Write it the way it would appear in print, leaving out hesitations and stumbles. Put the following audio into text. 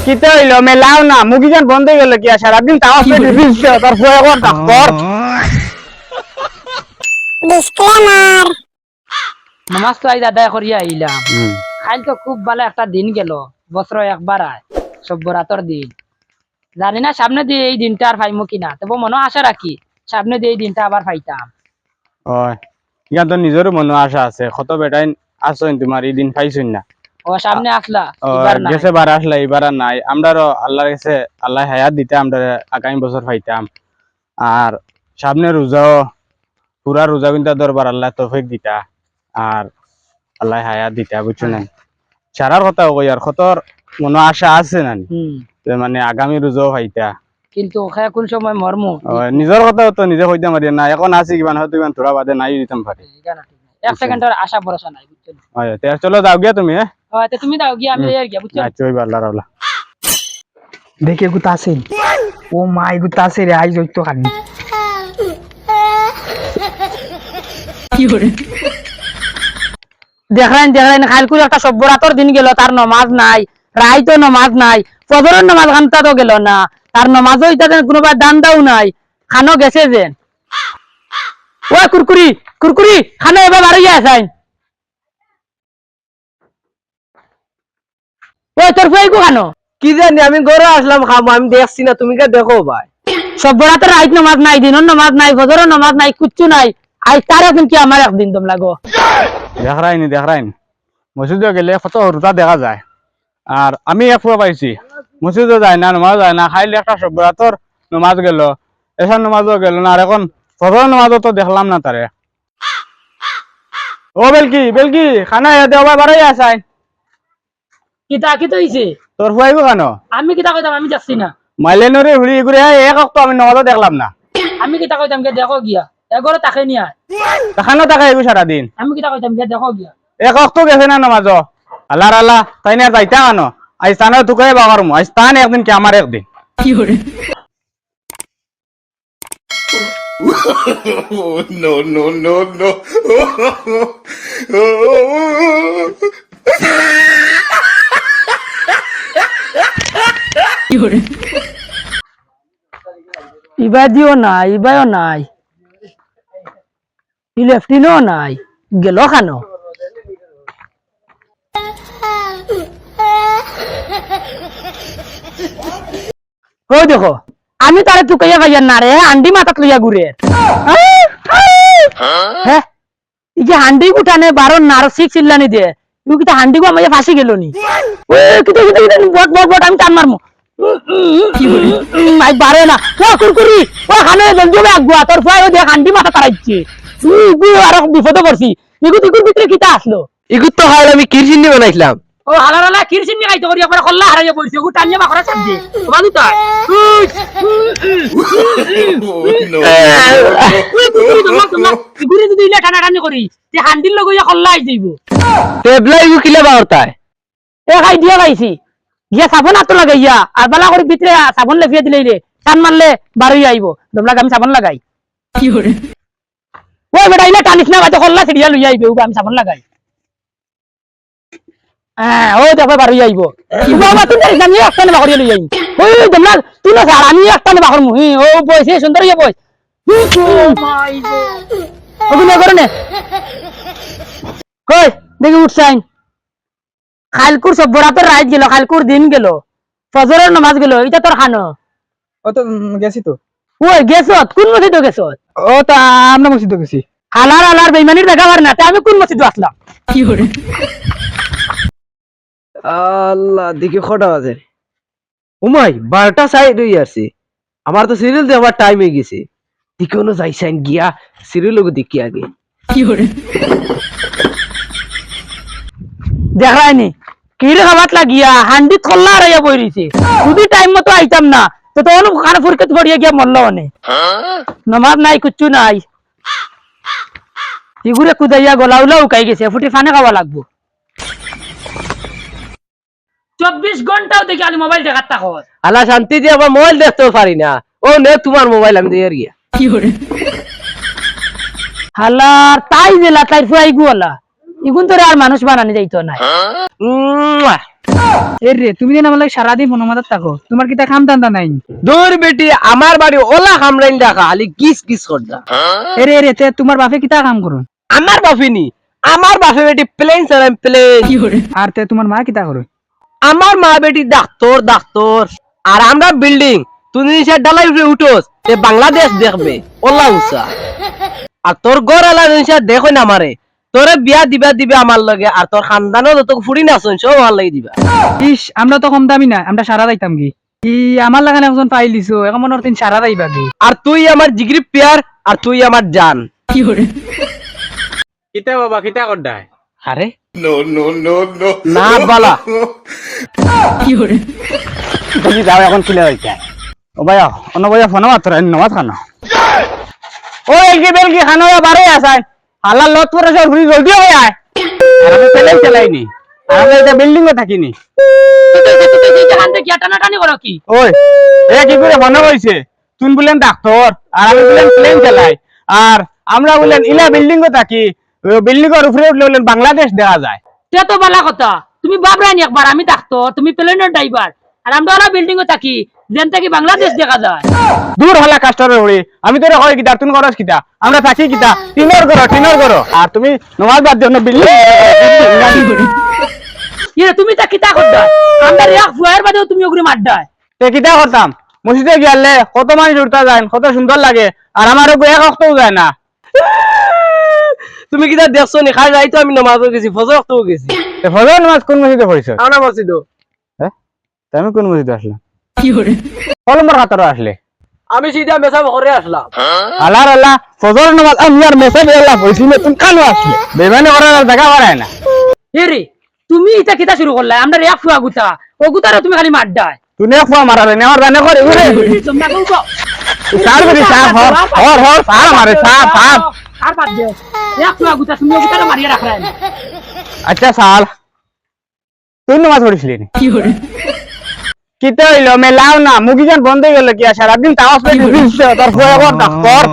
কিতে হইলো মেলাও না মুগিজন বন্ধ হয়ে গেল কি সারাদিন তাও তার ফয়ে কর ডাক্তার ডিসক্লেমার নামাজ তো আই দাদা করিয়া আইলাম কাল তো খুব ভালো একটা দিন গেল বছর একবার আয় সব্বরাতর দিন জানি না সামনে দিয়ে এই দিনটা আর পাইমু কিনা তবে মনে আশা রাখি সামনে দিয়ে এই দিনটা আবার পাইতাম ওই ইয়া তো নিজেরও মনে আশা আছে কত বেটাই আসছেন তোমার এই দিন পাইছেন না ও সামনে আসলা এবার না গেছে বার আসলা এবার আর নাই আমরাও আল্লাহর কাছে আল্লাহ হায়াত দিতে আমরা আগামী বছর পাইতাম আর সামনে রোজাও পুরা রোজা কিন্তু দরবার আল্লাহ তৌফিক দিতা আর আল্লাহ হায়াত দিতা বুঝছো না সারার কথা কই আর কতর মনে আশা আছে না মানে আগামী রোজাও পাইতা কিন্তু ওখানে কোন সময় মরমু নিজের কথা তো নিজে কইতে পারি না এখন আছি কিমান হয়তো ইমান থোড়া বাদে নাই দিতাম পারি এক সেকেন্ডের আশা ভরসা নাই বুঝছো চলো যাও গিয়া তুমি তুমি দাও গিয়া আমি আর গিয়া বুঝছো আচ্ছা ওই আল্লাহ রাওলা দেখে গুতা আছে ও মাই গুতা আছে রে আই জইতো খানি দেখেন খালকুল একটা সব্বরাতর দিন গেল তার নমাজ নাই রাই তো নমাজ নাই ফজরের নমাজ খানটা তো গেল না তার নমাজও ইতাতে কোনোবা দান দাও নাই খানো গেছে যে ও কুরকুরি কুরকুরি খানো এবার বাড়িয়ে আসাই ওই তোর ফুয়াই কো খানো কি জানি আমি ঘরে আসলাম খাবো আমি দেখছি না তুমি কে দেখো ভাই সব্বরাতর রাইত নমাজ নাই দিনের নমাজ নাই ফজরের নমাজ নাই কিচ্ছু নাই আই তার একদিন কি আমার একদিন তোম লাগো দেখরাইনি মসজিদে গেলে কত রোজা দেখা যায় আর আমি এক ফুয়া পাইছি মসজিদে যায় না নমাজ যায় না খাইলে একটা সব্বরাতর নমাজ গেল এসার নমাজও গেল না আর এখন ফজর নমাজও তো দেখলাম না তারে ও বেলকি বেলকি খানা এতে আবার বাড়াই আসাই কিতা কি তো হইছে তোর ফুয়াইব কেন আমি কিতা কইতাম আমি যাচ্ছি না মাইলেনরে হুড়ি ঘুরে এক অক্ত আমি নমাজও দেখলাম না আমি কিতা কইতাম কে দেখো গিয়া এগরে তাকে নিয়া খানা টাকা এগু সারাদিন আমি কিতা কইতাম কে দেখো গিয়া এক অক্ত গেছে না নমাজ আল্লাহ আল্লাহ তাই না যাইতা কেন আজ তানে তুকাই বাবার মু আজ তান একদিন কি আমার একদিন no, no, no, no. ইবাদিও নাই ইবাইও নাই ইলেফটিনও নাই গেল খানো ও দেখো আমি তারে তুকাইয়া ভাইয়া না রে আন্ডি মাথাত লইয়া ঘুরে হ্যাঁ এই যে হান্ডি উঠানে 12 নার শিখ চিল্লানি দে তুই কি হান্ডি গো আমায় ফাঁসি গেল নি ওই কিতে কিতে কিতে বট বট বট আমি টান মারমু মাই বারে না ও কুরকুরি ও খানে জলদি আগুয়া তোর ফায় দেখ হান্ডি মাথা তারাইছে তুই আর বিপদে পড়ছি ইগুত ইগুর ভিতরে কিটা আসলো ইগুত তো হাল আমি কিরচিনি বানাইছিলাম ও হালারালা কিরচিনি খাইতে করি একবার কল্লা হারাইয়া পড়ছে ও টানিয়া বাখরা ছাড় দে বানি তো ইগুরে যদি ইলা টানা টানি করি তে হান্ডির লগইয়া কল্লা আই যাইবো টেবলা ইগু কিলা বাওরতায় এ খাই দিয়া খাইছি গিয়া সাবন আতো লাগাইয়া আর বালা করে ভিতরে সাবন লেফিয়া দিলে রে টান মারলে বারই আইব দমলা আমি সাবন লাগাই কি করে ওই বেটা ইলা টানিস না বাজে কল্লা ছিড়িয়া লইয়া আইবে আমি সাবন লাগাই হ্যাঁ ও দেখো বারই আইব বাবা তুই জানিস আমি একটানে বাকরিয়া লইয়া আইম ওই দমলা তুই না স্যার আমি একটানে বাকর মুহি ও বইছে সুন্দর ইয়া বই ওগুলো করে নে কই দেখি উঠছাইন খালকুর সব্বরাতের রাত গেল খালকুর দিন গেল ফজরের নামাজ গেল এটা তোর খানো ও তো গেছি তো ওই গেছত কোন মসজিদে গেছত ও তা আমরা মসজিদে গেছি হালার হালার বেইমানির দেখা পার না আমি কোন মসজিদে আসলাম কি করে আল্লাহ দেখি কটা বাজে উমাই 12টা সাইড হই আছে আমার তো সিরিয়াল দেওয়ার টাইম হয়ে গেছে দিকেও যাইছেন গিয়া সিরিয়াল লোক দেখি আগে কি করে দেখায়নি কি রে খাবাত লাগিয়া হান্ডি খল্লা হারাইয়া বই রইছে যদি টাইম মতো আইতাম না তো তখন খানা ফুরকত পড়িয়া গিয়া মরল অনে নামাজ নাই কিচ্ছু নাই এগুলো কুদাইয়া গলা উলা উকাই গেছে ফুটি ফানে খাওয়া লাগবো 24 ঘন্টাও দেখি আলি মোবাইল দেখাত থাকো আল্লাহ শান্তি দিয়ে আবার মোবাইল দেখতেও পারি না ও নে তোমার মোবাইল আমি দিয়ে গিয়া কি করে হালার তাই জেলা তাই ফুয়াই গুলা ইগুন তোরে আর মানুষ বানানি যাইতো না এ রে তুমি দিন আমার লাগে সারাদিন ফোন মাথার থাকো, তোমার কি তা খাম দান্দা নাই? দূর বেটি আমার বাড়ি ওলা কামরাইন রাখা আলি কিস কিস করদা। এ রে তে তোমার বাপে কিতা কাম করুন? আমার বাফিনি, আমার বাপে বেটি প্লেন চালান প্লেন। আর তে তোমার মা কিতা করে? আমার মা বেটি ডাক্তার আর আমরা বিল্ডিং তুমি নিচে ডালাই উপরে উঠোস তে বাংলাদেশ দেখবে ওলা উঁচা। আর তোর ঘর আলা নিচে দেখো না আমারে, তোরে বিয়া দিবে আমার লগে, আর তোর খানদানও যত ফুড়ি না শুন সব আমার লাগে দিবা। ইস আমরা তো কম দামি না, আমরা সারা যাইতাম কি? ই আমার লাগানে একজন পাইল দিছো, এখন মনে হতেন সারা যাইবা কি? আর তুই আমার জিগরি পেয়ার, আর তুই আমার জান। কিতা বাবা কিতা করদায়? আরে No, no, no, no. না বালা দেখি যাও এখন কিলে হইছে। ও ভাইয়া অন্য ভাইয়া ফোন মাত্র নমাজ খানো। ও এলকি বেলকি খানো বারে আসাই। হালা লত পরে সব ঘুরি জলদি হয়ে আয়। আর আমি পেলাই চালাইনি। আর আমি এটা বিল্ডিং এ থাকিনি। এখান থেকে টানাটানি করো কি? ওই এ কি করে মনে হইছে? তুই বলেন ডাক্তার আর আমি বলেন প্লেন চালাই। আর আমরা বলেন ইলা বিল্ডিং এ থাকি। বিল্ডিং এর উপরে উঠলে বলেন বাংলাদেশ দেখা যায়। সে তো বলা কথা, তুমি বাবরানি একবার, আমি থাকতো, তুমি প্লেনের ড্রাইভার, আর আমরা ওরা বিল্ডিং এ থাকি, যেন থেকে বাংলাদেশ দেখা যায়। দূর হলা কাস্টমার হড়ি আমি তোরে কই কিতা তুই করস কিতা আমরা থাকি কিতা টিনর করো আর তুমি নমাজ বাদ দিও না বিল্ডিং ইয়ে তুমি তা কিতা করদা? আমরা এক ফুয়ার বাদেও তুমি ওগুলি মারডায়। তে কিতা করতাম মসজিদে গিয়ালে কত মানুষ উঠতা যায় কত সুন্দর লাগে আর আমার এক অক্তও যায় না। তুমি কিটা দেখছো নি? খাই রাইতো আমি নমাজও গেছি, ফজর ওয়াক্তও গেছি। তে ফজর নামাজ কোন মসজিদে পড়িছ? আমরা মসজিদ। হ্যাঁ তুমি কোন মসজিদে আসলা? কলমর কাতর আসলে আমি সিধা মেসাব করে আসলাম। আল্লাহ ফজর নামাজ আমি আর মেসেজ আল্লাহ পড়ছি না তুমি কেন আসলে? বেমানি করার দেখা পারায় না। এ রে তুমি এটা কিতা শুরু করলা? আমরা এক ফুয়া গুতা, ও গুতারে তুমি খালি মারডায়। তুই এক ফুয়া মারালে না আমার জানে করে উড়ে তোমরা কইছো সার বেরি সার হর সার মারে সার সার আর বাদ দে, এক ফুয়া গুতা তুমি ও গুতারে মারিয়া রাখলাই। আচ্ছা সাল তুই নামাজ পড়িসলি নি? কিতা হইলো মেলাও না মুগিজান বন্ধ হয়ে গেল কি সারাদিন তাওয়াজ পেয়ে দিছিস তোর ফুয়া ডাক্তার